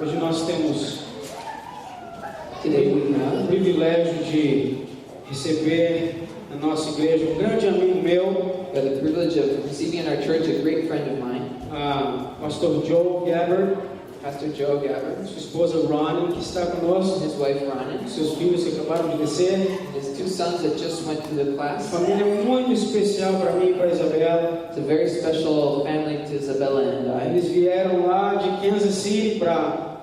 Hoje nós temos Today we o have privilégio de receber na nossa igreja um grande amigo meu, got the privilege of receiving in our church a great friend of mine, pastor Joe Gabbard, Pastor Joe Gabbard, sua esposa Ronnie, que está conosco, his wife Ronan, seus filhos que acabaram de descer. and his two sons that just went to the class. Família muito especial para mim e para a Isabela. It's a very special family to Isabella and I. Eles vieram lá de Kansas City para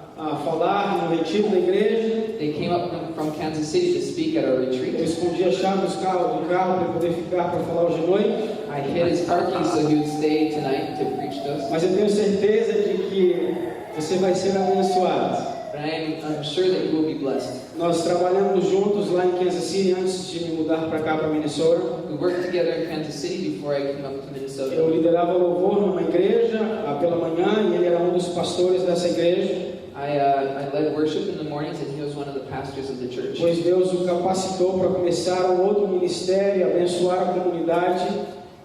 falar no retiro da igreja. They came up from Kansas City to speak at our Eu retreat. escondi a chave do carro para poder ficar para falar hoje à noite. I hid his car keys so he would stay tonight to preach to us. Mas eu tenho certeza de que você vai ser abençoado. But I'm sure that you will be blessed. Nós trabalhamos juntos lá em Kansas City antes de me mudar para cá, para Minnesota. We worked together in Kansas City before I came up to Eu Minnesota. liderava louvor numa igreja pela manhã e ele era um dos pastores dessa igreja. I led worship in the mornings and he was one of the pastors of the church. Pois Deus o capacitou para começar um outro ministério, abençoar a comunidade.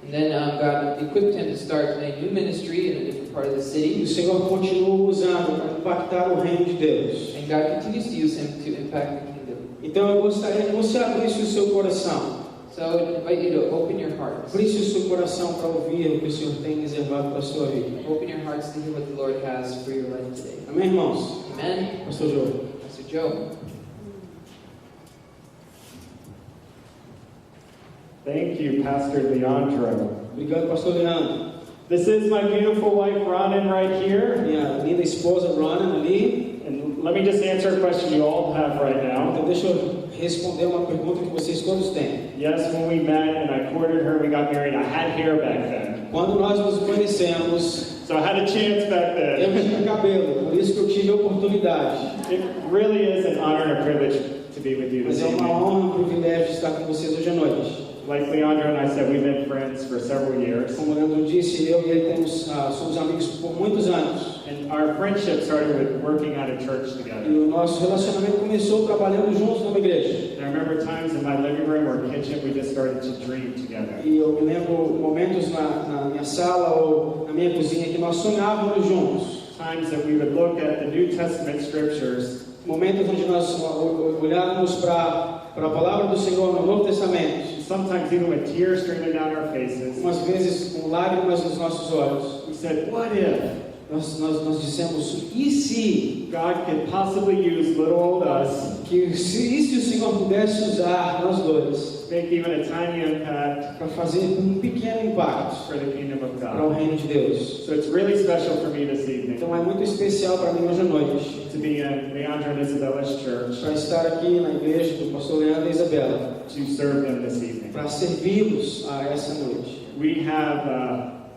And then God equipped him to start a new ministry in a different part of the E city. o Senhor continua usando para impactar o reino de Deus. And God continues to use him to impact the kingdom. Então eu gostaria que você abrisse o seu coração. So I would invite you to open your hearts. Abrisse o seu coração para ouvir o que o Senhor tem reservado para a sua vida. Open your hearts to hear what the Lord has for your life today. Amém, irmãos? Amen. Pastor João. Pastor Joe. Thank you, Pastor Leandro. Obrigado, Pastor Leandro. This is my beautiful wife, Ronan, right here. Minha linda esposa, Ronnie, ali. And let me just answer a question you all have right now. Então deixa eu responder uma pergunta que vocês todos têm. Yes, when we met and I courted her, we got married, I had hair back then. Quando nós nos conhecemos, So I had a chance back eu then. tinha cabelo, por isso que eu tive a oportunidade. It really is an honor and a privilege to be with you Mas this é uma evening. honra e um privilégio estar com vocês hoje à noite. Like Leandro and I said, we've been friends for several years. Como o Leandro disse, eu e ele somos amigos por muitos anos. And our friendship started with working at a church E together. o nosso relacionamento começou trabalhando juntos numa igreja. And I remember times in my living room or kitchen, we just started to dream together. E eu me lembro momentos na minha sala ou na minha cozinha que nós sonhávamos juntos. Times that we would look at the New Testament scriptures Momentos onde nós olhávamos para a palavra do Senhor no Novo Testamento. sometimes even with tears streaming down our faces. Umas vezes com lágrimas nos nossos olhos. We said, what if Nós dissemos, e se? God could possibly use little old us, E se o Senhor pudesse usar nós dois make even a tiny impact para fazer um pequeno impacto for the kingdom of para o God? reino de Deus. So it's really special for me this evening Então é muito especial para mim hoje à noite to be in Leandro and Isabella's church para estar aqui na igreja do pastor Leandro e Isabela, to serve them this evening. para servi-los a essa noite.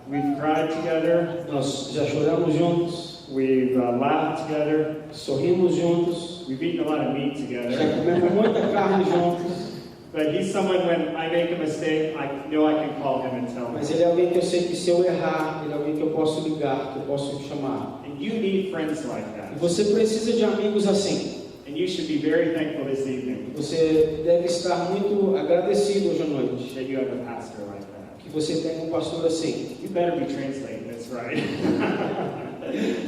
We've cried together, Nós já choramos juntos, we've laughed together, sorrimos juntos, we've eaten a lot of meat já together. comemos muita carne juntos, But he's someone when I make a mistake, I know I can call him and tell him. mas ele é alguém que eu sei que se eu errar, ele é alguém que eu posso ligar, que eu posso chamar. And you need friends like E that. você precisa de amigos assim. And you should be very thankful this evening Você deve estar muito agradecido hoje à noite that you have a pastor like that. que você tem um pastor assim. You better be translating this right.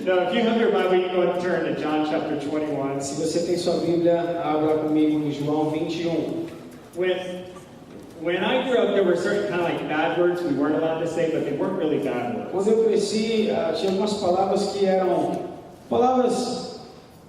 Now, if you have your Bible, you can go and turn to John chapter 21. Se você tem sua Bíblia, abra comigo em João 21. When I grew up, there were certain kind of like bad words we weren't allowed to say, but they weren't really bad words. Quando eu cresci, tinha algumas palavras que eram palavras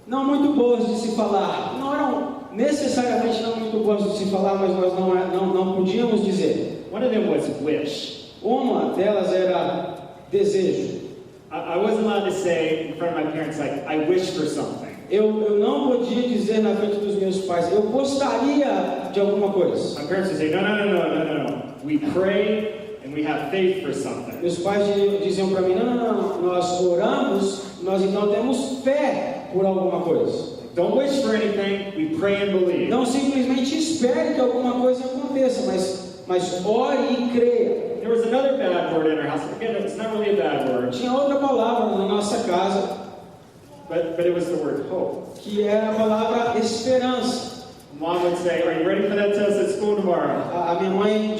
não muito boas de se falar. Não eram necessariamente não muito boas de se falar, mas nós não podíamos dizer. One of them was wish. Uma delas era desejo. I wasn't allowed to say in front of my parents, like, I wish for something. Eu não podia dizer na frente dos meus pais, eu gostaria de alguma coisa. My parents would say, no. We pray and we have faith for something. Meus pais diziam para mim, não, nós oramos, nós então temos fé por alguma coisa. Don't wish for anything, we pray and believe. Não simplesmente espere que alguma coisa aconteça, mas ore e creia. There was another bad word in our house. Again, it's not really a bad word, Tinha outra palavra na nossa casa, but it was the word hope. que era a palavra esperança. Mom would say, are you ready for that test at school tomorrow? A minha mãe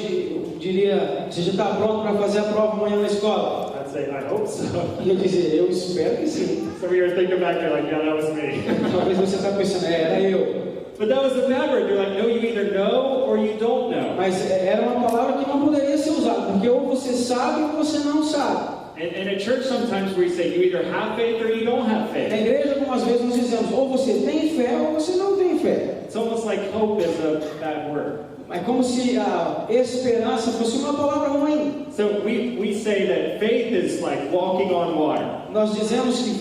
diria, você já está pronto para fazer a prova amanhã na escola? I'd say, I hope so. E eu dizia, eu espero que sim. Some of you are thinking back there like, yeah, that was me. Talvez você está pensando, era eu. But that was a bad word. They're like, no, you either know or you don't know. Mas era uma palavra que não poderia ser usada, porque ou você sabe ou você não sabe. And at church sometimes we say, you either have faith or you don't have Na faith. igreja, algumas vezes nós dizemos, ou você tem fé ou você não tem fé. It's almost like hope is a bad word. É como se a esperança fosse uma palavra ruim. So we say that faith is like walking on water. Nós dizemos que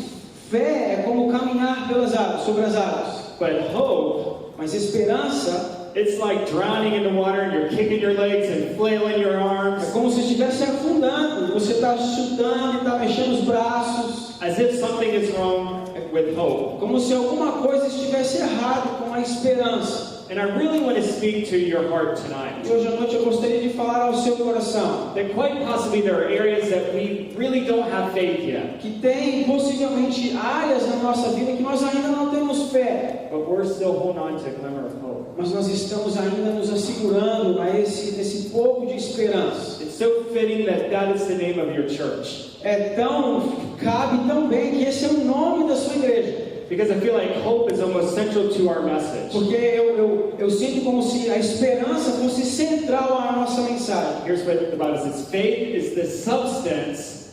fé é como caminhar pelas águas, sobre as águas. But hope, Mas esperança it's like drowning in the water and you're kicking your legs and flailing your é arms como se estivesse afundando. Você está chutando e está mexendo os braços. as if something is wrong with hope. Como se alguma coisa estivesse errada com a esperança. And I really want to speak to your heart E tonight. hoje à noite eu gostaria de falar ao seu coração. That quite possibly there are areas that we really don't have faith yet. Que tem possivelmente áreas na nossa vida que nós ainda não temos fé. But we're still holding on to a glimmer of hope. Mas nós estamos ainda nos assegurando a esse pouco de esperança. It's so fitting that that is the name of your church. Cabe tão bem que esse é o nome da sua igreja. Because I feel like hope is almost central to our message. Porque eu sinto como se a esperança fosse central à nossa mensagem. Here's what the Bible says. Faith is the substance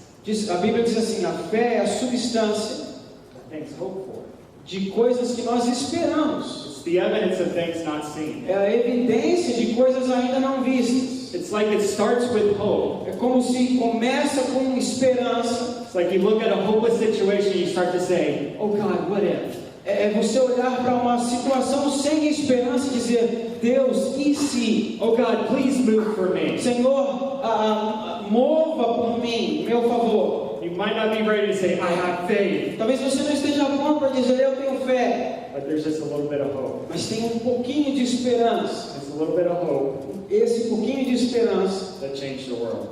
A Bíblia diz assim, a fé é a substância of things hoped for. de coisas que nós esperamos. It's the evidence of things not seen. É a evidência de coisas ainda não vistas. It's like it starts with hope. É como se começa com esperança. It's like you look at a hopeless situation and you start to say, oh God, what if? É você olhar para uma situação sem esperança e dizer, Deus, e se? Oh God, please move for me. Senhor, mova por mim, meu favor. You might not be ready to say, I have faith. Talvez você não esteja pronto para dizer, eu tenho fé. But there's just a little bit of hope. Mas tem um pouquinho de esperança. Just a little bit of hope Esse pouquinho de esperança that changed the world.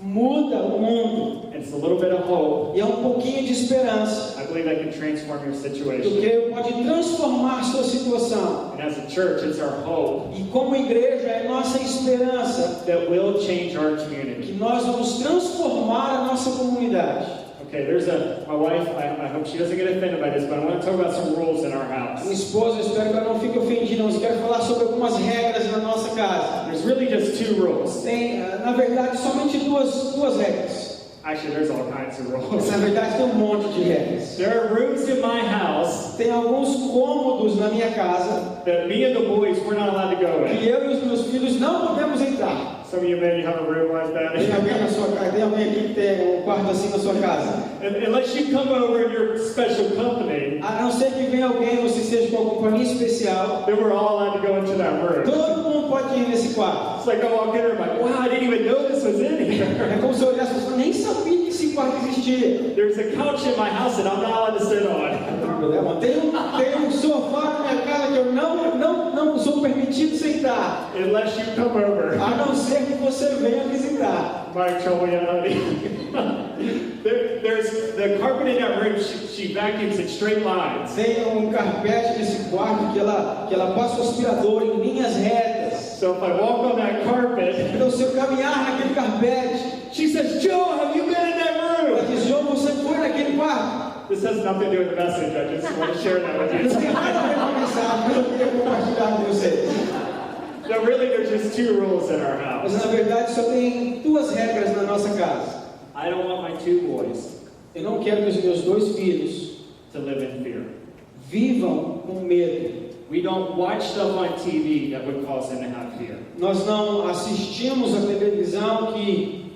muda o mundo. And it's a little bit of hope E é um pouquinho de esperança I believe that can transform your do situation. que pode transformar sua situação. And as a church, it's our hope E como igreja, é nossa esperança that will change our community. que nós vamos transformar a nossa comunidade. Okay, my wife, I hope she doesn't get offended by this, but I want to talk about some rules in our house. Minha esposa, eu espero que ela não fique ofendida, mas eu quero falar sobre algumas regras na nossa casa. There's really just two rules. Tem, na verdade, somente duas regras. Actually, there's all kinds of rules. Na verdade, tem um monte de regras. There are rooms in my house Tem alguns cômodos na minha casa that me and the boys, we're not allowed to go que in. eu e os meus filhos não podemos entrar. Some of you maybe have a room like Tem that. alguém na sua casa? Tem alguém aqui que tem um quarto assim na sua casa? Unless you come over in your special company, A não ser que venha alguém, você seja com uma companhia especial, then we're all allowed to go into that room. todo mundo pode ir nesse quarto. It's like I walk in there, I'm like, wow, I didn't even know this was in É here. como se eu olhasse e falasse, nem sabia que esse quarto existia. There's a couch in my house that I'm not allowed to sit on. Tem um sofá na minha casa que eu não sou permitido sentar, Unless you come over. a não ser que você venha visitar. My trouble, yeah, honey. There's the carpet in that room, she vacuums in straight lines. Tem um carpete nesse quarto que ela passa o aspirador em linhas retas. So if I walk on that carpet, Então, se eu caminhar naquele carpete, she says, Joe, have you been in that ela room? diz, João, você foi naquele quarto? This has nothing to do with the message, I just want to share that with Não tem you. nada a ver com a mensagem, mas eu queria compartilhar com vocês. No, really, there's just two rules in our Mas house. na verdade só tem duas regras na nossa casa. I don't want my two boys Eu não quero que os meus dois filhos to live in fear. vivam com medo. We don't watch stuff on TV that would cause them to have fear. Nós não assistimos a televisão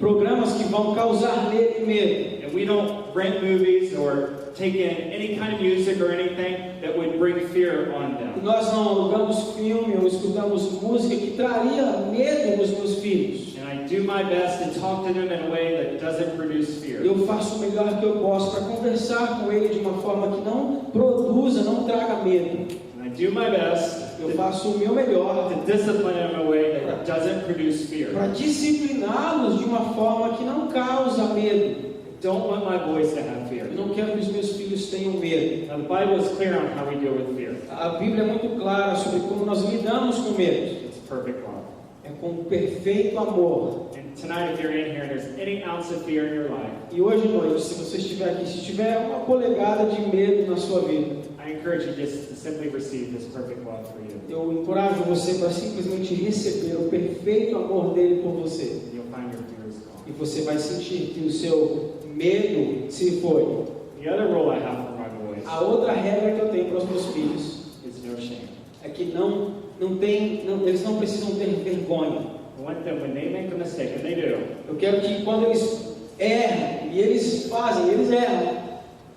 programas que vão causar medo. And we don't rent movies or take in any kind of music or anything that would bring fear on them. Nós não alugamos filme ou escutamos música que traria medo nos meus filhos. And I do my best to talk to them in a way that doesn't produce fear. Eu faço o melhor que eu posso para conversar com ele de uma forma que não produza, não traga medo. And I do my best Eu faço o meu melhor to discipline them in a way that doesn't produce fear. para discipliná-los de uma forma que não causa medo. I don't want my boys to have fear. Eu não quero que os meus filhos tenham medo. Now the Bible is clear on how we deal with fear. A Bíblia é muito clara sobre como nós lidamos com medo. It's perfect love. É com perfeito amor. And And tonight, if you're in here and there's any ounce of fear in your life, E hoje à noite, se você estiver aqui, se tiver uma polegada de medo na sua vida, I encourage you just to simply receive this perfect love for you. eu encorajo você para simplesmente receber o perfeito amor dele por você. You'll find your fears gone. E você vai sentir que o seu medo se foi. The other rule I have for my boys A outra regra que eu tenho para os meus filhos is no shame. é que eles não precisam ter vergonha. I want them, when they make a mistake, and they do, Eu quero que quando eles erram, e eles erram,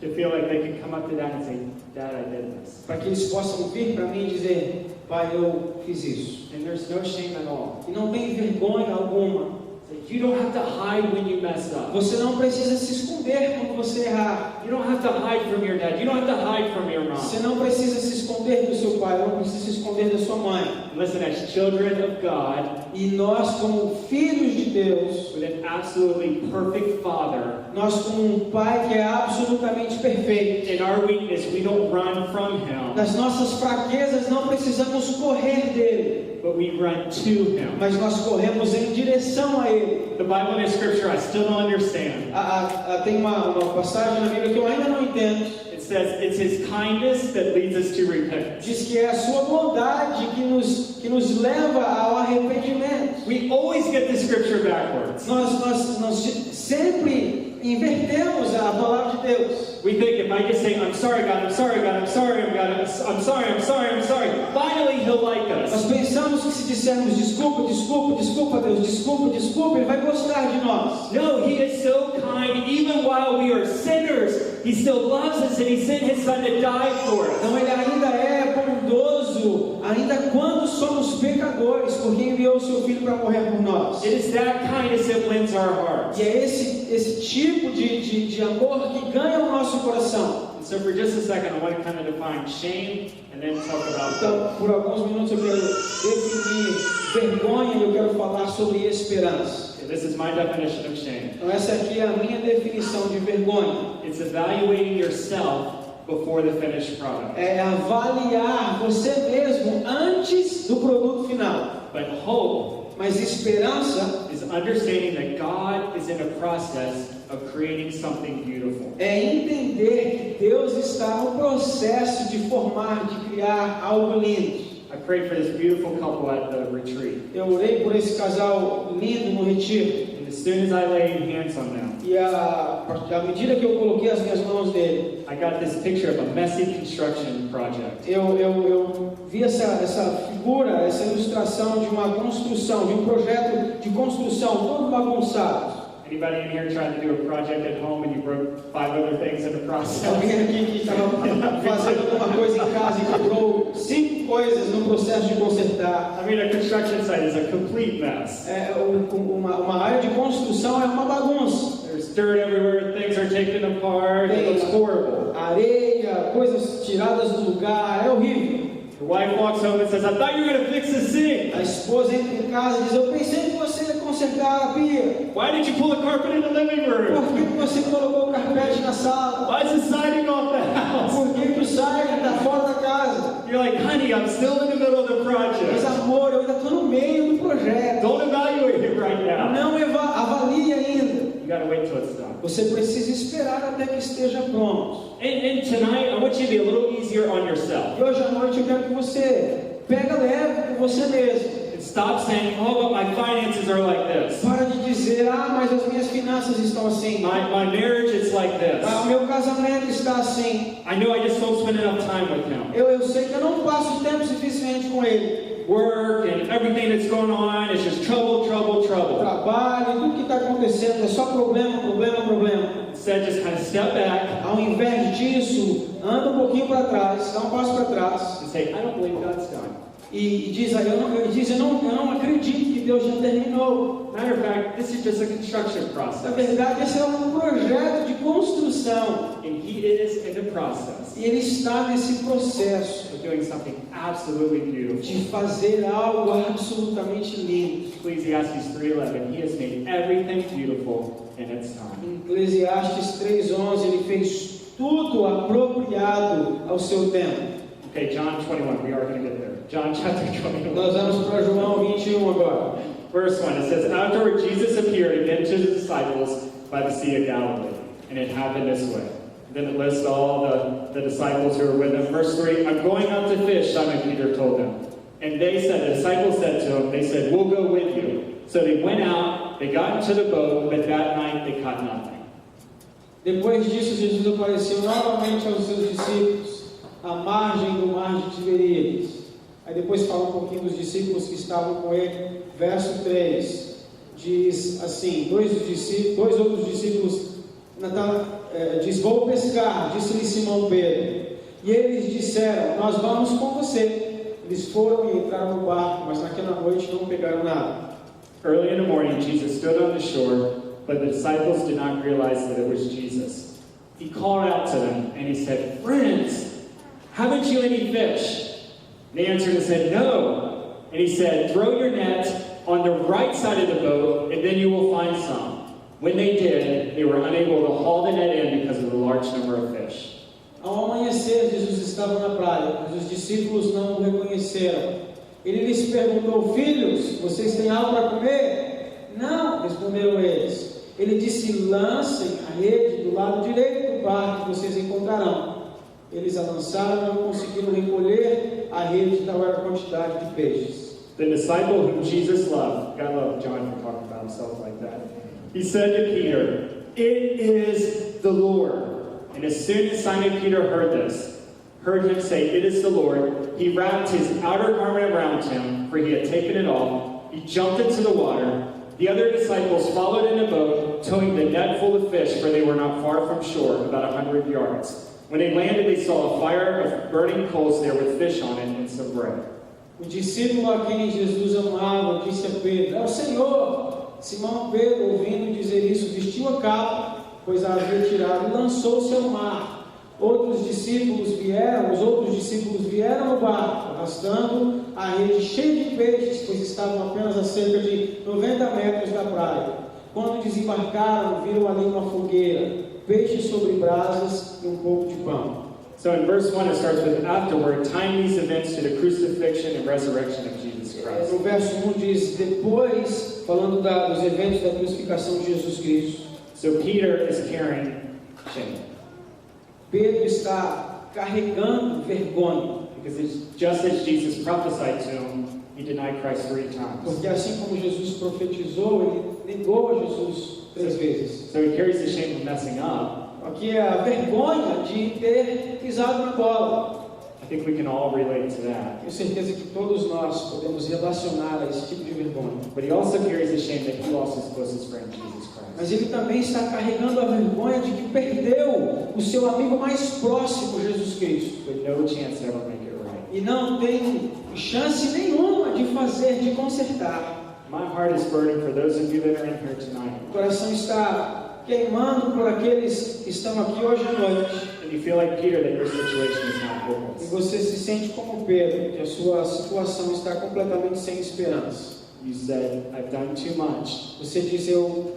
to feel like they can come up to Dad and say, Dad, I did this. para que eles possam vir para mim e dizer, pai, eu fiz isso. And there's no shame at all. E não tem vergonha alguma. You don't have to hide when you mess up. Você não precisa se esconder quando você errar. You don't have to hide from your dad. You don't have to hide from your mom. Você não precisa se esconder do seu pai, não precisa se esconder da sua mãe. Listen, as children of God, E nós, como filhos de Deus, with an absolutely perfect Father, nós como um pai que é absolutamente perfeito, in our weakness, we don't run from Him, nas nossas fraquezas não precisamos correr dele, but we run to Him. mas nós corremos em direção a ele. The Bible and Scripture I still don't understand. Tem uma passagem na Bíblia que eu ainda não entendo. It says it's His kindness that leads us to repentance. Diz que é a sua bondade que nos leva ao arrependimento. We always get the Scripture backwards. Nós sempre invertemos a palavra de Deus. We think if I just say, I'm sorry, God, I'm sorry, God, I'm sorry, God, I'm sorry, I'm sorry, I'm sorry, finally He'll like Nós us. pensamos que se dissermos desculpa, desculpa, desculpa, Deus, desculpa, desculpa, Ele vai gostar de nós. No, He is so kind. Even while we are sinners, He still loves us and He sent His Son to die for us. Então Ele ainda é bondoso, ainda quando somos pecadores, porque enviou o seu Filho para morrer por nós. It is that kindness that wins our hearts. E é esse tipo de amor que ganha o nosso coração. And so for just a second, I want to kind of define shame and then talk about Então, por alguns minutos eu quero definir vergonha e eu quero falar sobre esperança. Okay, this is my definition of shame. Então essa aqui é a minha definição de vergonha. It's evaluating yourself before the finished product. É avaliar você mesmo antes do produto final. But hope Mas esperança is understanding that God is in a process of creating something beautiful. é entender que Deus está no processo de formar, de criar algo lindo. I prayed for this beautiful couple at the retreat. Eu orei por esse casal lindo no retiro. And as soon as I laid hands on them, E à medida que eu coloquei as minhas mãos nele, I got this picture of a messy construction project. eu vi essa figura, essa ilustração de uma construção, de um projeto de construção todo bagunçado. Anybody in here trying to do a project at home and you broke 5 other things in the process? Alguém aqui que estava fazendo alguma coisa em casa e quebrou 5 coisas no processo de consertar. I mean, a construction site is a complete mess. Uma área de construção é uma bagunça. There's dirt everywhere, things are taken apart, it looks horrible. Areia, coisas tiradas do lugar, é horrível. The wife walks home and says, I thought you were going to fix the sink. A esposa entra em casa e diz, eu pensei que você ia consertar a pia. Why did you pull the carpet in the living Por room? que você colocou o carpete na sala? Why is the siding off the house? Por que o siding está fora da casa? You're like, honey, I'm still in the middle of the Mas project. amor, eu ainda estou no meio do projeto. Don't evaluate it right now. Não avalie ainda. You got to wait till it's done. Você precisa esperar até que esteja pronto. And tonight, I want you to be a little easier on yourself. E hoje à noite eu quero que você pega leve com você mesmo. And stop saying, oh, but my finances are like this. Para de dizer, mas as minhas finanças estão assim. My marriage is like this. O meu casamento está assim. I know I just don't spend enough time with him. Eu sei que eu não passo tempo suficiente com ele. Work and everything that's going on is just trouble, trouble, trouble. Trabalho, tudo que está acontecendo é só problema, problema, problema. Instead, just kind of step back Ao invés disso, anda um pouquinho para trás, dá um passo para trás and say, I don't believe God's done. e diz, eu não acredito que Deus já terminou. Matter of fact, this is just a construction Na process. verdade, esse é um projeto de construção And He is in the process e Ele está nesse processo of doing something absolutely beautiful. de fazer algo absolutamente lindo. Ecclesiastes 3:11, He has made everything beautiful in its time. Em Eclesiastes 3:11, Ele fez tudo apropriado ao seu tempo. Okay, John 21, we are going to get there. John chapter 21. Nós vamos para João 21 agora. Verse 1, it says, Afterward Jesus appeared again to the disciples by the Sea of Galilee, and it happened this way. Then it lists all the disciples who were with him. Verse 3, I'm going out to fish, Simon Peter told them. And they said, the disciples said to him, they said, we'll go with you. So they went out, they got into the boat, but that night they caught nothing. Depois disso, Jesus apareceu novamente aos seus discípulos, à margem do mar de Tiberíades. Aí depois fala um pouquinho dos discípulos que estavam com ele. Verso 3, diz assim, dois outros discípulos, diz, vou pescar, disse-lhe Simão Pedro. E eles disseram, nós vamos com você. Eles foram e entraram no barco, mas naquela noite não pegaram nada. Early in the morning, Jesus stood on the shore, but the disciples did not realize that it was Jesus. He called out to them, and he said, Friends, haven't you any fish? And they answered and said, No. And he said, Throw your net on the right side of the boat, and then you will find some. When they did, they were unable to haul the net in because of the large number of fish. Ao amanhecer, Jesus estava na praia, mas os discípulos não o reconheceram. Ele lhes perguntou, filhos, vocês têm algo para comer? Não, responderam eles. Ele disse, lancem a rede do lado direito do barco que vocês encontrarão. Eles a lançaram e não conseguiram recolher a rede, tal era a quantidade de peixes. The disciple whom Jesus loved, God loved John for talking about himself like that. He said to Peter, It is the Lord. And as soon as Simon Peter heard him say, It is the Lord, he wrapped his outer garment around him, for he had taken it off. He jumped into the water. The other disciples followed in a boat, towing the net full of fish, for they were not far from shore, about 100 yards. When they landed, they saw a fire of burning coals there with fish on it and some bread. O discípulo a quem Jesus amava disse a Pedro, é o Senhor. Simão Pedro, ouvindo dizer isso, vestiu a capa, pois a havia tirado, e lançou-se ao mar. Os outros discípulos vieram ao barco, arrastando a rede cheia de peixes, pois estavam apenas a cerca de 90 metros da praia. Quando desembarcaram, viram ali uma fogueira, peixes sobre brasas e um pouco de pão. So in verse 1 it starts with, Afterward, tying these events to the crucifixion and resurrection of Jesus Christ. No verso 1 diz, depois, falando dos eventos da crucificação de Jesus Cristo. So Peter is carrying shame. Pedro está carregando vergonha. Because it's just as Jesus prophesied to him, he denied Christ 3 times. Porque assim como Jesus profetizou, ele negou a Jesus 3 vezes. So he carries the shame of messing up. Aqui é a vergonha de ter pisado na bola. I think we can all relate to that. Tenho certeza que todos nós podemos relacionar a esse tipo de vergonha. But he also carries the shame that he lost his closest friend, Jesus Christ. Mas ele também está carregando a vergonha de que perdeu o seu amigo mais próximo, Jesus Cristo. With no chance to ever make it right. E não tem chance nenhuma de de consertar. My heart is burdened for those of you that are in here tonight. O coração está queimando por aqueles que estão aqui hoje à noite. And you feel like Peter that your situation is not E hopeless. você se sente como Pedro, que a sua situação está completamente sem esperança. You said, I've done too much. Você diz, eu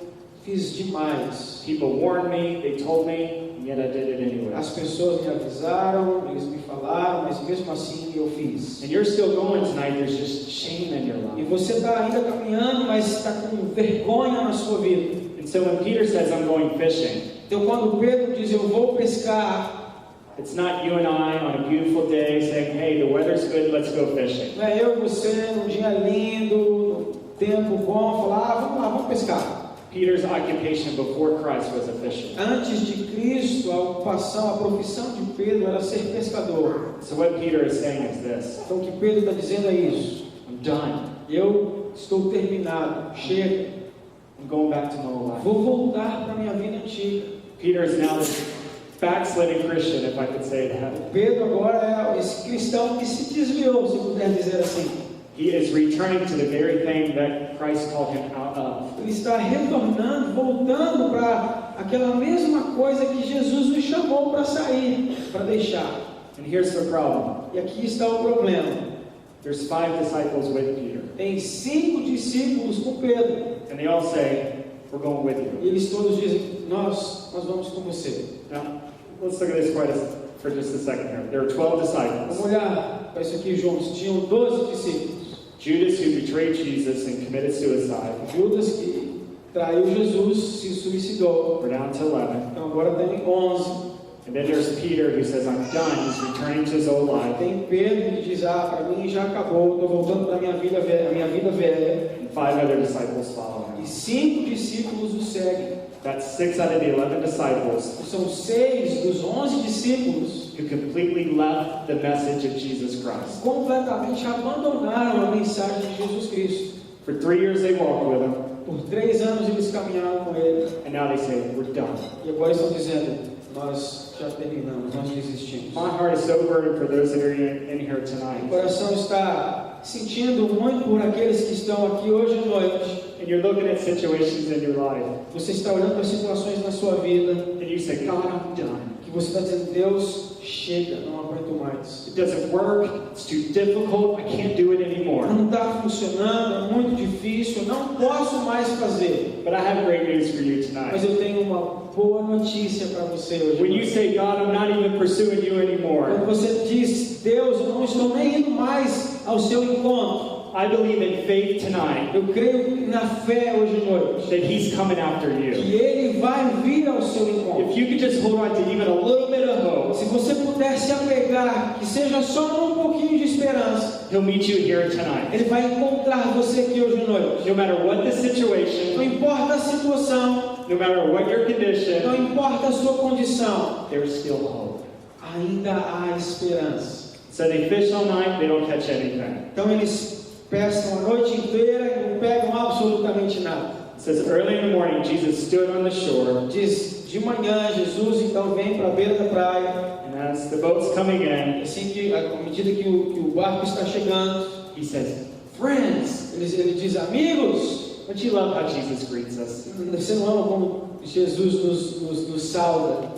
fiz demais. People warned me, they told me, and yet I did it anyway. As pessoas me avisaram, eles me falaram, mas mesmo assim eu fiz. And you're still going tonight, there's just shame in your E life. você está ainda caminhando, mas está com vergonha na sua vida. And so when Peter says, I'm going fishing, Então quando Pedro diz, eu vou pescar, it's not you and I on a beautiful day saying, hey, the weather's good, let's go fishing. não é eu e você num dia lindo, tempo bom, falar, vamos lá, vamos pescar. Peter's occupation before Christ was a fisherman. Antes de Cristo, a ocupação, a profissão de Pedro era ser pescador. So what Peter is saying is this, Então o que Pedro está dizendo é isso. I'm done. Eu estou terminado, chega. I'm going back to my old life. Vou voltar para a minha vida antiga. Peter is now this backsliding Christian, if I could say that. Pedro agora é esse cristão que se desviou, se puder dizer assim. He is returning to the very thing that Christ called him out of. Ele está retornando, voltando para aquela mesma coisa que Jesus nos chamou para sair, para deixar. And here's the problem. E aqui está o problema. There's 5 disciples with Peter. Tem 5 discípulos com Pedro. And they all say, we're going with you. E eles todos dizem, nós vamos com você. Now, let's look at this for just a second here. There were 12 disciples. Vamos olhar para isso aqui juntos. Tinham 12 discípulos. Judas, who betrayed Jesus and committed suicide. Judas, que traiu Jesus, se suicidou. We're down to 11. Então agora tem 11. And then there's Peter, who says, I'm done. He's returning to his old life. Tem Pedro que diz, para mim já acabou, estou voltando para a minha vida velha. And 5 other disciples follow E him. 5 discípulos o seguem. That's 6 out of the 11 disciples São 6 dos 11 discípulos who completely left the message of Jesus Christ. completamente abandonaram a mensagem de Jesus Cristo. For 3 years they walked with him, Por 3 anos eles caminharam com ele. and now they say, we're done. E agora estão dizendo, nós já terminamos, nós desistimos. My heart is so burdened for those that are in here O tonight. coração está sentindo muito por aqueles que estão aqui hoje à noite. And you're looking at situations in your life, Você está olhando para situações na sua vida and you say, God, I'm done. que você está dizendo, Deus, chega, não aguento mais. It doesn't work. It's too difficult. I can't do it anymore. Não está funcionando, é muito difícil, não posso mais fazer. But I have great news for you Mas tonight. eu tenho uma boa notícia para você hoje. When you say, God, I'm not even pursuing you Quando anymore, você diz, Deus, eu não estou nem indo mais ao seu encontro. I believe in faith tonight Eu creio na fé hoje à noite. that He's coming after you. Que Ele vai vir ao seu encontro. If you could just hold on to even a little bit of hope, Se você puder se apegar, que seja só um pouquinho de esperança, He'll meet you here tonight. Ele vai encontrar você aqui hoje à noite. No matter what the Não situation, importa a situação, no matter what your não condition, importa a sua condição, there's still hope. ainda há esperança. So they fish all night, they don't catch anything. Então eles pescam a noite inteira e não pegam absolutamente nada. It says early in the morning, Jesus stood on the shore, Diz, de manhã, Jesus então vem para a beira da praia. and as the boat's coming in, Assim que, à medida que o barco está chegando, He says, friends. ele diz, amigos. Don't you love how Jesus greets us? Você não ama como Jesus nos saúda?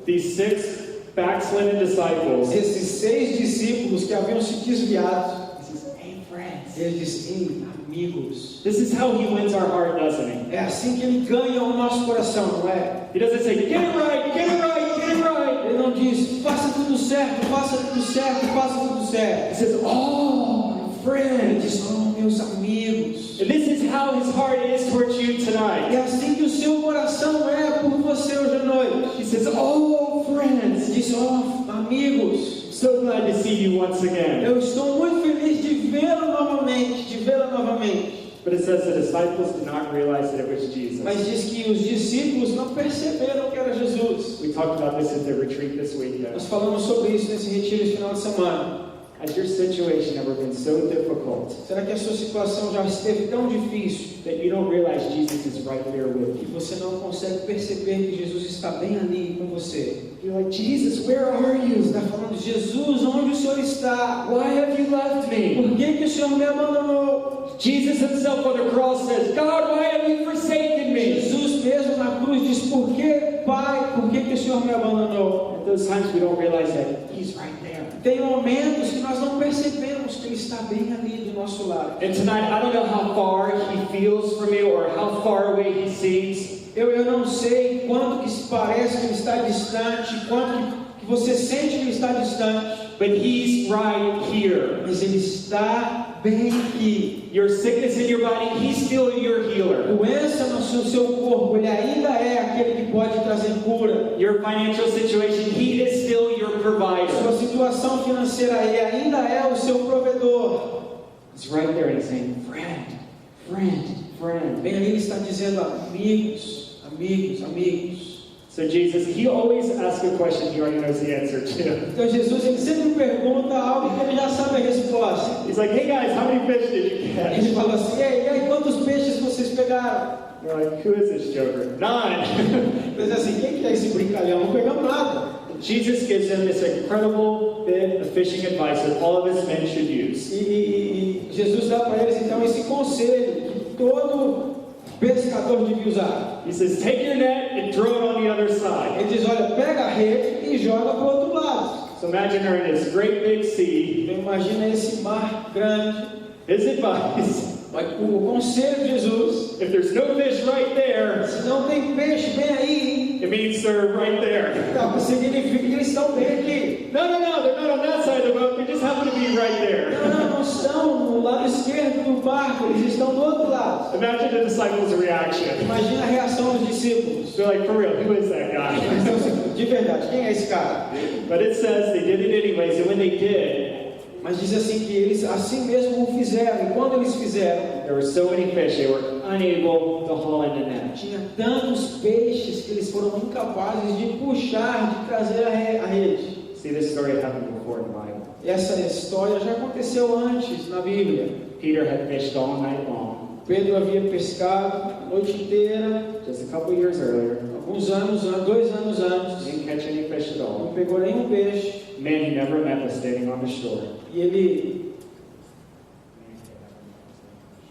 These 6 backslidden disciples, Esses 6 discípulos que haviam se desviado, He says, hey friends. ele diz, ei, amigos. This is how He wins our heart, doesn't He? É assim que ele ganha o nosso coração, não é? He doesn't say, get it right, get it right, get it right. Ele não diz, faça tudo certo, faça tudo certo, faça tudo certo. He says, oh, Ele friends. diz, oh, meus amigos. And this is how His heart is towards you É tonight. assim que o seu coração é por você hoje à noite. He says, oh, friends. Ele diz, oh, amigos. So glad to see you once again. Eu estou muito feliz de vê-lo novamente, de vê-la novamente. But it says the disciples did not realize that it was Jesus. Mas diz que os discípulos não perceberam que era Jesus. We talked about this at the retreat this weekend. Nós falamos sobre isso nesse retiro de final de semana. Has your situation ever been so difficult Será que a sua situação já esteve tão difícil that you don't realize Jesus is right there with que you? você não consegue perceber que Jesus está bem ali com você? You're like, Jesus, where are Você you? está falando, Jesus, onde o Senhor está? Why have you left me? Por que o Senhor me abandonou? Jesus himself on the cross says, God, why have you forsaken me? Jesus mesmo na cruz diz, por que, Pai, por que o Senhor me abandonou? At those times we don't realize that He's right there. Tem momentos que nós não percebemos que Ele está bem ali do nosso lado. And tonight, I don't know how far He feels from you or how far away He seems. Eu não sei quanto que parece que Ele está distante, quanto que você sente que Ele está distante, But He's right here. mas Ele está bem aqui. Your sickness in your body, He's still your healer. Doença no seu corpo, Ele ainda é aquele que pode trazer cura. Your financial situation, He is still your provider. Sua situação financeira, Ele ainda é o seu provedor. He's right there and He's saying, friend, friend, friend. Bem ali Ele está dizendo, amigos, amigos, amigos. So Jesus, He always asks a question He already knows the answer to. Então Jesus, Ele sempre pergunta algo que Ele já sabe a resposta. He's like, hey guys, how many fish did you catch? Ele fala assim, e aí, quantos peixes vocês pegaram? They're like, who is this joker? 9. Ele diz assim, quem que é esse brincalhão? Não pegamos nada. Jesus gives them this incredible bit of fishing advice that all of his men should use. E Jesus dá para eles então esse conselho que todo pescador devia usar. He says, take your net and throw it on the other side. Ele diz, olha, pega a rede e joga para o outro lado. So imagine they're in this great big sea. Então imagina esse mar grande. His advice, O conselho de Jesus, if there's no fish right there, se não tem peixe bem aí, It means they're right there. Então, significa que eles estão bem aqui. No, they're not on that side of the boat. They just happen to be right there. Não estão no lado esquerdo do barco, eles estão do outro lado. Imagine the disciples' reaction. Imagina a reação dos discípulos. They're like, for real, who is that guy? De verdade, quem é esse cara? But it says they did it anyways, and when they did, Mas diz assim que eles assim mesmo o fizeram. E quando eles fizeram, there were so many fish they were unable to haul in the net. tinha tantos peixes que eles foram incapazes de puxar, de trazer a rede. See, this story happened before in the Bible. Essa história já aconteceu antes na Bíblia. Peter had fished all night long. Pedro havia pescado a noite inteira, Just a couple years earlier, alguns anos, 2 anos antes. didn't catch any fish at all. Não pegou nenhum peixe. The man he never met was standing on the shore. E ele...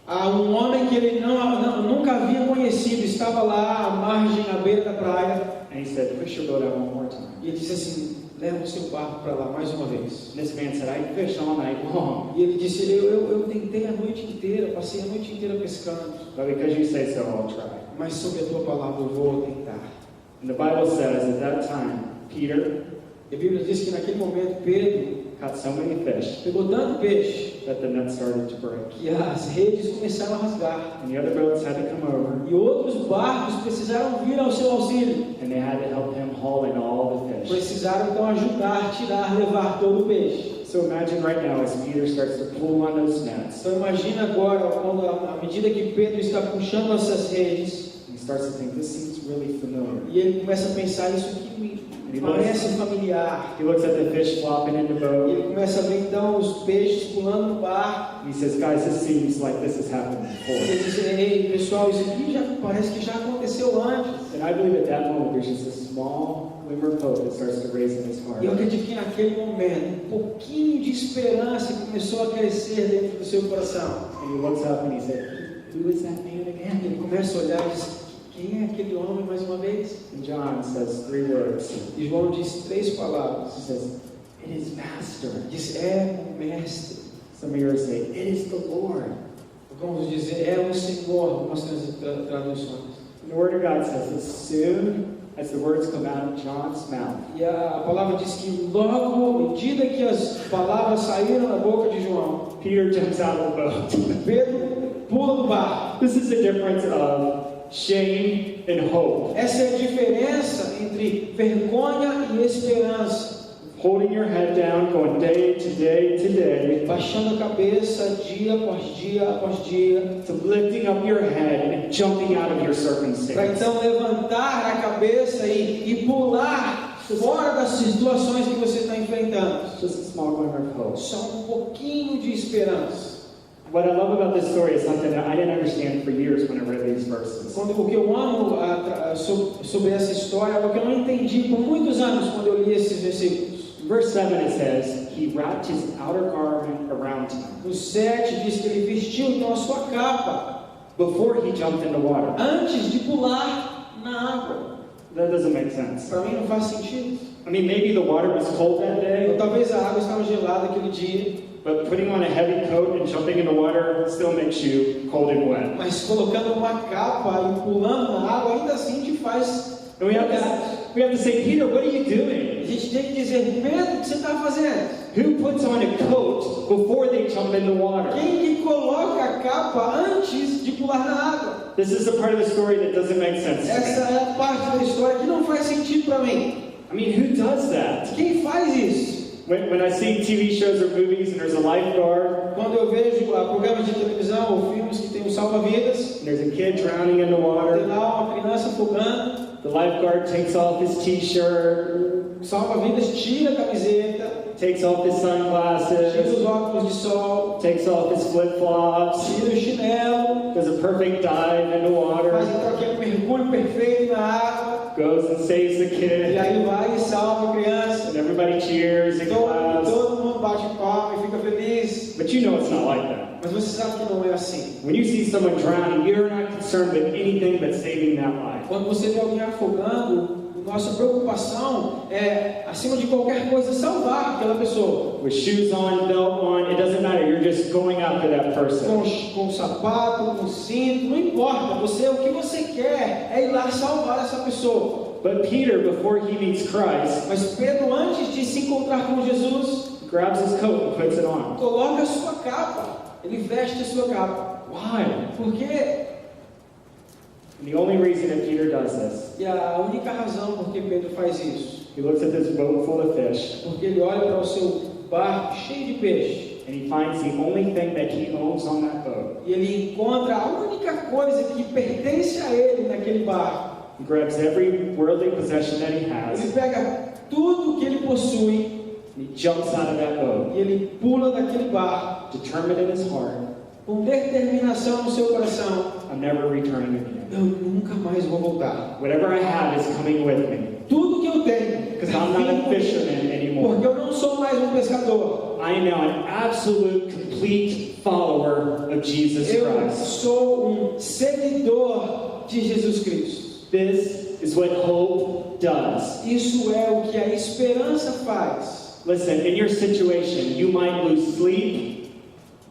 um homem que ele nunca havia conhecido estava lá à margem, à beira da praia. And he said, push your boat out one more time. E ele disse assim, leva o seu barco para lá mais uma vez. This man said, I fished all night long. E ele disse, eu tentei a noite inteira, passei a noite inteira pescando. But because you say so, I'll try. Mas sob a tua palavra eu vou tentar. And the Bible says at that time, Peter E a Bíblia diz que naquele momento Pedro caught so many fish pegou tanto peixe that the net started to break. que as redes começaram a rasgar. And the other boats had to come over, E outros barcos precisaram vir ao seu auxílio. and they had to help him haul in all the fish. Precisaram então ajudar, tirar, levar todo o peixe. So imagine right now as Peter starts to pull on those nets, Então imagina agora, quando, à medida que Pedro está puxando essas redes, he starts to think, this seems really familiar. e ele começa a pensar, isso aqui me parece familiar. He looks at the fish flopping in the E boat, ele começa a ver então os peixes pulando no barco. and he says, guys, this seems like this has happened E before. ele diz, ei pessoal, isso aqui parece que já aconteceu antes. And I believe at that moment there's just a small glimmer of hope that starts to raise in his heart. E eu acredito que naquele momento, um pouquinho de esperança começou a crescer dentro do seu coração. And he looks up and he said, who is that man again? Ele começa a olhar e diz, quem é aquele homem mais uma vez? And John says 3 words. E João diz 3 He palavras. says, it is master. Diz, é o mestre. Some of yours say, it is the Lord. Vamos dizer, é o Senhor, algumas traduções. And the Word of God says, as soon as the words come out of John's mouth, E a palavra diz que logo, à medida que as palavras saíram da boca de João, Peter jumps out of the boat. Pedro pula do barco. This is the difference of shame and hope. Essa é a diferença entre vergonha e esperança. Holding your head down, going day to day to day, Baixando a cabeça dia após dia após dia, to lifting up your head and jumping out of your para circumstance. então levantar a cabeça e pular fora das situações que você está enfrentando. Just a small glimmer of hope. Só um pouquinho de esperança. What I love about this story is something that I didn't understand for years when I read these verses. O que eu amo sobre essa história é o que eu não entendi por muitos anos quando eu li esses versículos. In verse 7 it says, he wrapped his outer garment around him No 7 diz que ele vestiu então a sua capa before he jumped in the water. antes de pular na água. That doesn't make sense. Para mim não faz sentido. I mean, maybe the water was cold that Ou day, talvez a água estava gelada aquele dia, but putting on a heavy coat and jumping in the water still makes you cold and wet. mas colocando uma capa e pulando na água ainda assim te faz. And we have to say, Peter, what are you doing? A gente tem que dizer, Pedro, o que você está fazendo? Who puts on a coat before they jump in the water? Quem que coloca a capa antes de pular na água? This is the part of the story that doesn't make sense to Essa me. é a parte da história que não faz sentido para mim. I mean, who does that? Quem faz isso? When I see TV shows or movies and there's a lifeguard, Quando eu vejo programas de televisão ou filmes que tem um salva-vidas, and there's a kid drowning in the tem water, lá uma criança afogando, the lifeguard takes off his t-shirt, o salva-vidas tira a camiseta, takes off his tira sunglasses, os óculos de sol, takes off his flip-flops, tira o chinelo, does a perfect dive in the faz water, então aquele mergulho perfeito na água, goes and saves the e kid, aí vai e salva a criança. and everybody cheers and claps. Todo mundo bate palma e fica feliz. But you know it's not like that. Mas você sabe que não é assim. When you see someone drowning, you're not concerned with anything but saving that life. Quando você vê alguém afogando, Nossa preocupação é, acima de qualquer coisa, salvar aquela pessoa. With shoes on, belt on, it doesn't matter. You're just going after that person. Com sapato, com cinto, não importa. O que você quer é ir lá salvar essa pessoa. But Peter, before he meets Christ, Mas Pedro, antes de se encontrar com Jesus, grabs his coat and puts it on. coloca a sua capa. Ele veste a sua capa. Why? Por quê? And the only reason that Peter does this, E a única razão por que Pedro faz isso, he looks at this boat full of fish, porque ele olha para o seu barco cheio de peixe and he finds the only thing that he owns on that boat. e ele encontra a única coisa que pertence a ele naquele barco. He grabs every worldly possession that he has, Ele pega tudo que ele possui and he jumps out of that boat, e ele pula daquele barco determined in his heart, com determinação no seu coração. I'm never returning again. Eu nunca mais vou voltar. Whatever I have is coming with me, Tudo que eu tenho, because I'm not a fisherman anymore. porque eu não sou mais um pescador. I am now an absolute, complete follower of Jesus Eu Christ. sou um seguidor de Jesus Cristo. This is what hope does. Isso é o que a esperança faz. Listen, in your situation, you might lose sleep,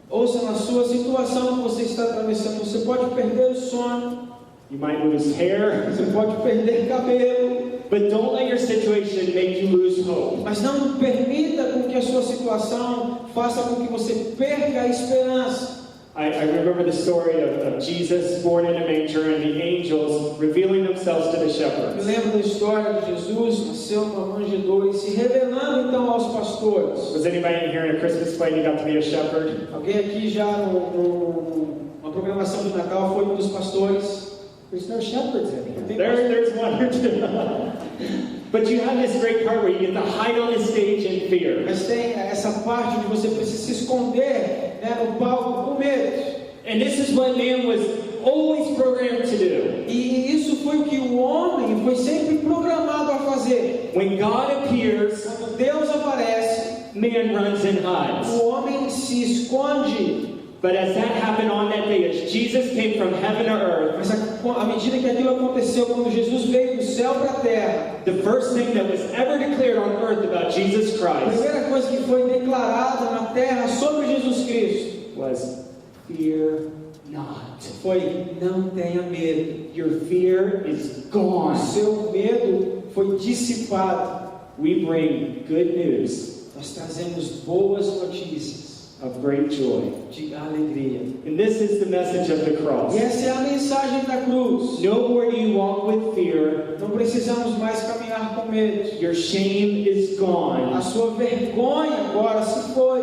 Ouça, na sua situação que você está atravessando, você pode perder o sono, you might lose hair, você pode perder cabelo, but don't let your situation make you lose hope. mas não permita com que a sua situação faça com que você perca a esperança. I remember the story of Jesus born in a manger and the angels revealing themselves to the Eu shepherds. lembro da história de Jesus, nasceu numa manjedoura e se revelando então aos pastores. Was anybody in here in a Christmas play and you got to be a shepherd? Alguém aqui já numa programação de Natal foi um dos pastores? There's no shepherds in Tem here. There's one or two. But you have this great part where you get to hide on the stage in fear. Mas tem essa parte onde você precisa se esconder, né, no palco com medo. And this is what man was always programmed to do. E isso foi o que o homem foi sempre programado a fazer. When God appears, Quando Deus aparece, man runs and hides. o homem se esconde. But as that happened on that day, as Jesus came from heaven to earth, Mas à medida que aquilo aconteceu, quando Jesus veio do céu para a terra, the first thing that was ever declared on earth about Jesus a Christ primeira coisa que foi declarada na terra sobre Jesus Cristo was, fear not. foi: não tenha medo. Your fear is O gone. seu medo foi dissipado. We bring good news Nós trazemos boas notícias of great joy. de alegria. And this is the message of the cross. E essa é a mensagem da cruz. No more do you walk with fear. Não precisamos mais caminhar com medo. Your shame is A gone. sua vergonha agora se foi,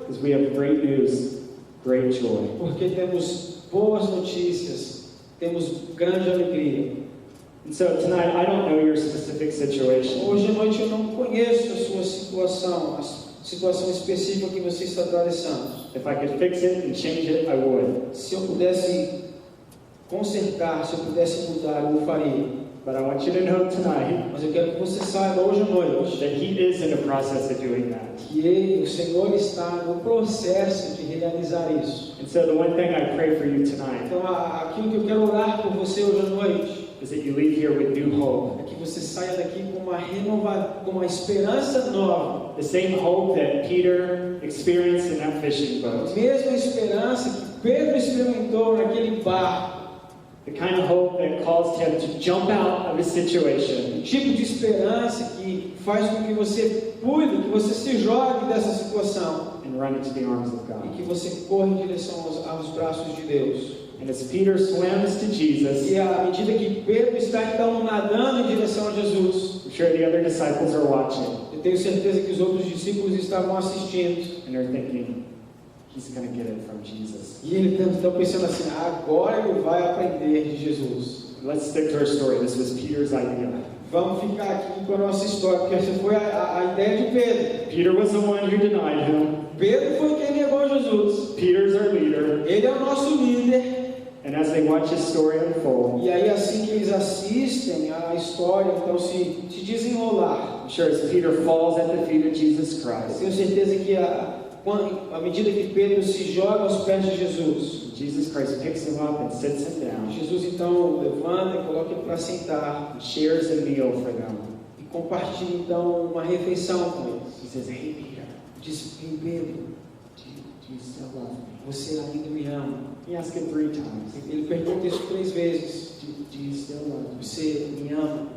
Because we have great news, great joy. porque temos boas notícias, temos grande alegria. And so tonight, I don't know your specific situation. Hoje à noite eu não conheço a sua situação, a situação específica que você está atravessando. If I could fix it and change it, I would. Se eu pudesse consertar, se eu pudesse mudar, eu o faria. But I want you to know tonight Mas eu quero que você saiba hoje à noite that He is in the process of doing that. que o Senhor está no processo de realizar isso. And so the one thing I pray for you tonight Então, aquilo que eu quero orar por você hoje à noite is that you leave here with new hope. é que você saia daqui com uma esperança nova. The same hope that Peter experienced in that fishing A boat. mesma esperança que Pedro experimentou naquele barco. The kind of hope that caused him to jump out of his situation O tipo de esperança que faz com que você pule, que você se jogue dessa situação and run into the arms of e God. que você corra em direção aos braços de Deus. And as Peter swims to Jesus, E à medida que Pedro está então nadando em direção a Jesus, I'm sure the other disciples are watching eu tenho certeza que os outros discípulos estavam assistindo. and they're thinking, he's going to get it from Jesus. E ele está pensando assim: agora ele vai aprender de Jesus. Let's stick to our story. This was Peter's idea. Vamos ficar aqui com a nossa história, porque essa foi a ideia de Pedro. Peter was the one who denied him. Pedro foi quem negou Jesus. Peter's our leader. Ele é o nosso líder. And as they watch his story unfold, E aí assim que eles assistem a história, então se desenrolar, I'm sure as Peter falls at the feet of Jesus eu Christ, tenho certeza que à medida que Pedro se joga aos pés de Jesus, Jesus Christ picks him up and sits him down, Jesus então levanta e coloca ele para sentar and shares a meal for them. e compartilha então uma refeição com eles. He says, "Hey Peter, Diz: Ei, Pedro, do you still love me?" você ainda me ama? He asked it 3 times. Ele pergunta isso 3 vezes. Do you still love me? Você me ama?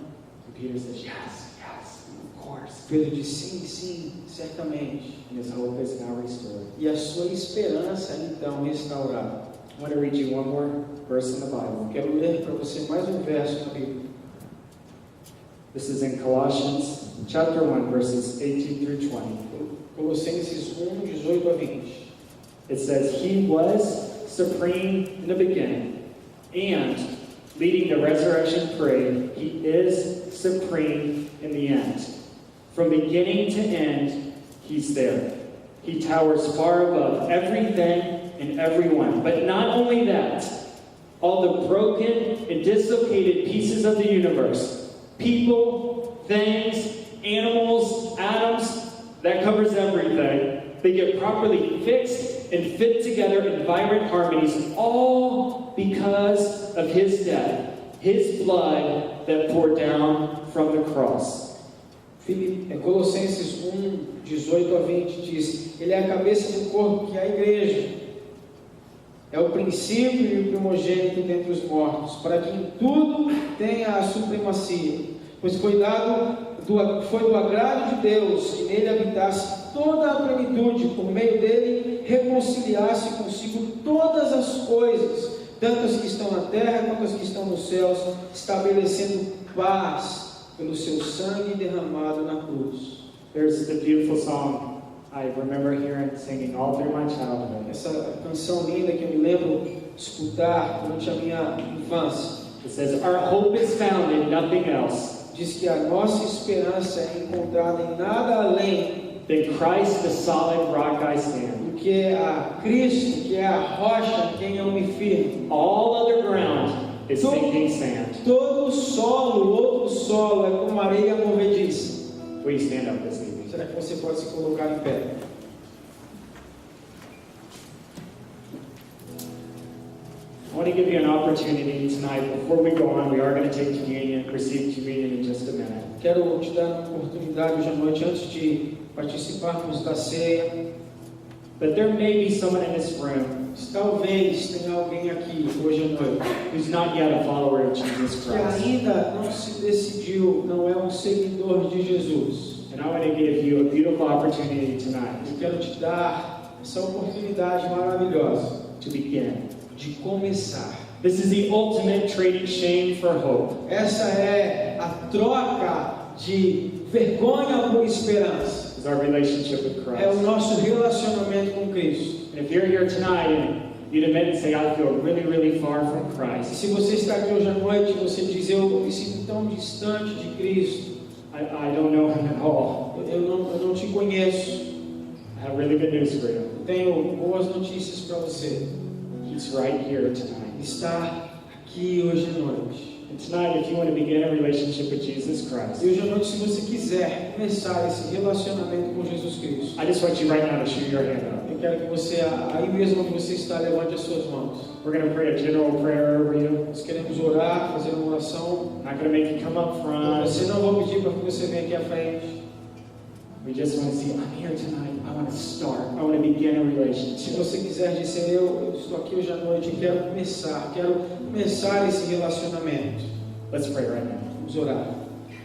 And Peter says, "Yes, yes, of course." Pedro diz: sim, sim, certamente. And his hope is now restored. E a sua esperança então restaurada. I want to read you one more verse in the Bible. Quero ler para você mais um verso na Bíblia. This is in Colossians chapter 1, verses 18 through 20. Colossenses 1, 18 a 20. It says, "He was supreme in the beginning, and leading the resurrection parade, he is supreme in the end. From beginning to end, he's there. He towers far above everything and everyone. But not only that, all the broken and dislocated pieces of the universe, people, things, animals, atoms, that covers everything. They get properly fixed and fit together in vibrant harmonies, all because of his death, his blood that poured down from the cross." Colossenses 1, 18 a 20 diz: Ele é a cabeça do corpo, que é a igreja. É o princípio e o primogênito dentre os mortos, para que em tudo tenha a supremacia. Pois foi do agrado de Deus que nele habitasse toda a plenitude, por meio dele reconciliasse consigo todas as coisas, tanto as que estão na terra quanto as que estão nos céus, estabelecendo paz pelo seu sangue derramado na cruz. There's the beautiful song I remember hearing singing all through my childhood. Essa canção linda que eu me lembro de escutar durante a minha infância. It says, "Our hope is found in nothing else Diz que a nossa esperança é encontrada em nada além than Christ, the solid rock I stand. do que a Cristo, que é a rocha em quem eu me firmo. All other ground is sinking sand." Todo solo, outro solo, é como areia movediça. Will you stand up this evening? Será que você pode se colocar em pé? I want to give you an opportunity tonight. Before we go on, we are going to take communion, receive communion in just a minute. Quero te dar uma oportunidade hoje à noite, antes de participarmos da ceia. But there may be someone in this room Talvez tenha alguém aqui hoje à noite who's not yet a follower of Jesus que Christ. ainda não se decidiu, não é um seguidor de Jesus. And I want to give you a beautiful opportunity tonight Eu quero te dar essa oportunidade maravilhosa to begin. de começar. This is the ultimate trading shame for hope. Essa é a troca de vergonha por esperança. Is our relationship with É o Christ. nosso relacionamento com Cristo. And if you're here tonight and you'd admit and say, "I feel really, really far from E Christ. se você está aqui hoje à noite e você diz: eu me sinto tão distante de Cristo, I don't know him at all." eu não te conheço, I have really good news for you. eu tenho boas notícias para você. He's right here tonight. Está aqui hoje à noite. And tonight, if you want to begin a relationship with Jesus Christ, E hoje à noite, se você quiser começar esse relacionamento com Jesus Cristo, I just want you right now to shoot your hand up. eu quero que você, aí mesmo onde você está, levante as suas mãos. We're going to pray a general prayer over you. Nós queremos orar, fazer uma oração. I'm not going to make you come up front. Você não vou pedir para que você venha aqui à frente. We just want to see, I'm here tonight. I want to start. I want to begin a Se relationship. você quiser dizer: eu estou aqui hoje à noite e quero começar esse relacionamento. Let's pray right now. Vamos orar.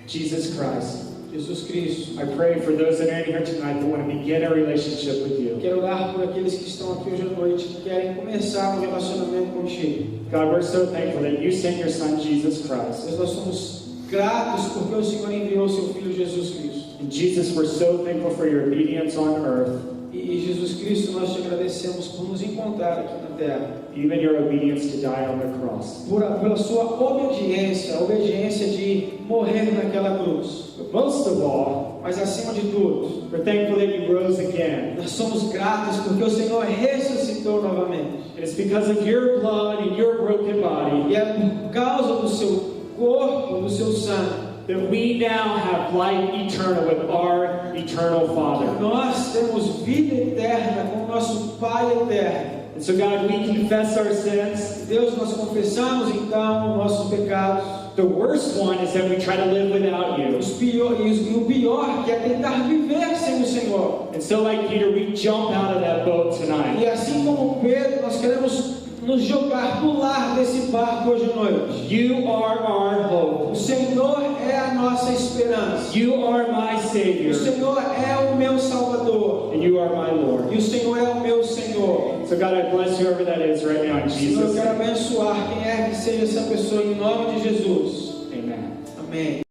Jesus Christ, Jesus Cristo, I pray for those that are in here tonight that want to begin a relationship with you. quero orar por aqueles que estão aqui hoje à noite que querem começar um relacionamento contigo. God, we're so thankful that you sent your son, Jesus Christ. Deus, nós somos gratos porque o Senhor enviou seu Filho Jesus Cristo. And Jesus, we're so thankful for your obedience on earth, E Jesus Cristo, nós te agradecemos por nos encontrar aqui na terra, even your obedience to die on the cross. pela sua obediência, a obediência de morrer naquela cruz. But most of all, Mas acima de tudo, we're thankful that you rose again. nós somos gratos porque o Senhor ressuscitou novamente. And it's because of your blood and your broken body E é por causa do seu corpo, do seu sangue, that we now have life eternal with our eternal Father. nós temos vida eterna com o nosso Pai eterno. And so, God, we confess our sins. Deus, nós confessamos então nossos pecados. The worst one is that we try to live without you. E o pior que é tentar viver sem o Senhor. And so, like Peter, we jump out of that boat tonight. E assim como Pedro, nós queremos nos jogar, pular desse barco hoje à noite. You are our hope. O Senhor é a nossa esperança. You are my O Savior. Senhor é o meu Salvador. And you are my Lord. E o Senhor é o meu Senhor. So, God, I bless whoever that is right now in Senhor, eu Jesus' quero name. abençoar quem é que seja essa pessoa em nome de Jesus. Amen. Amém.